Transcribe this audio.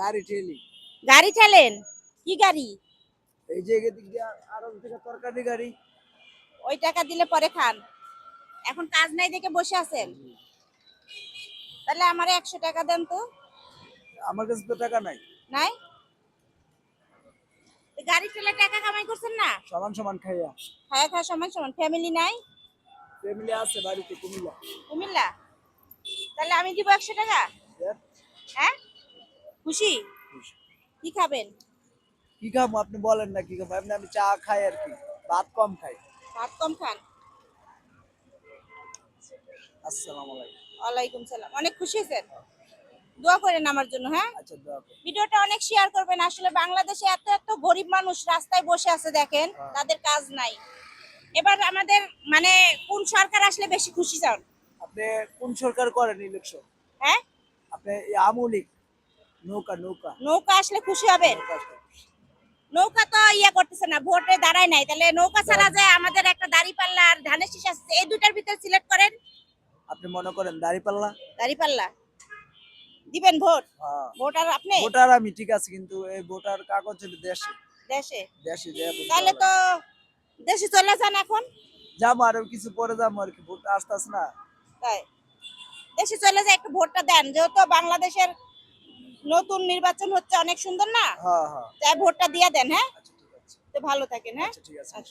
গাড়ি ঠেলি। গাড়ি ঠেলেন? কি গাড়ি? এই যে এদিক দিয়ে আরো থেকে তরকারি গাড়ি। ওই টাকা দিলে পরে খান। এখন কাজ নাই দেখে বসে আছেন। তাহলে আমারে 100 টাকা দেন তো। আমার কাছে তো টাকা নাই। নাই? তো গাড়ি ঠেলে টাকা কামাই করছেন না? সমান সমান খাইয়া। খায়া খায়া সমান সমান। ফ্যামিলি নাই? ফ্যামিলি আছে বাড়িতে কুমিল্লা। কুমিল্লা? তাহলে আমি দিব 100 টাকা। দেন। হ্যাঁ? খুশি? কি খাবেন? কি খাবো আপনি বলেন না কি খাবো? আমি চা খাই আর কি, ভাত কম খাই। ভাত কম খান? আসসালামু আলাইকুম। ওয়ালাইকুম সালাম। অনেক খুশি হয়েছেন? দোয়া করেন আমার জন্য, হ্যাঁ? আচ্ছা দোয়া করুন। ভিডিওটা অনেক শেয়ার করবেন। আসলে বাংলাদেশে এত এত গরিব মানুষ রাস্তায় বসে আছে দেখেন, তাদের কাজ নাই। এবার আমাদের মানে কোন সরকার আসলে বেশি খুশি চান? আপনি কোন সরকার করেন ইলেকশন? হ্যাঁ? আপনি আমুলিক নৌকা নৌকা নৌকা আসলে খুশি হবেন? নৌকা আসলে। নৌকা তো ইয়া করতেছে না, ভোটে দাঁড়ায় নাই। তাহলে নৌকা ছাড়া যায় আমাদের একটা দাঁড়িপাল্লা আর ধানের শীষ আছে, এই দুটার ভিতর সিলেক্ট করেন। আপনি মনে করেন দাঁড়িপাল্লা। দাঁড়িপাল্লা দিবেন ভোট? হ্যাঁ। ভোট আর আপনি? ভোটার আমি ঠিক আছে, কিন্তু এই ভোটার কাগজ হলো দেশে। দেশে? দেশে যে তাহলে তো দেশে চলে যান এখন। যাবো আরো কিছু পরে যাবো আর কি, ভোট আসতেছে না। তাই দেশে চলে যায়, একটু ভোটটা দেন, যেহেতু বাংলাদেশের নতুন নির্বাচন হচ্ছে, অনেক সুন্দর না? হ্যাঁ হ্যাঁ। তাই ভোটটা দিয়ে দেন, হ্যাঁ? আচ্ছা ঠিক আছে। তো ভালো থাকেন, হ্যাঁ? আচ্ছা ঠিক আছে।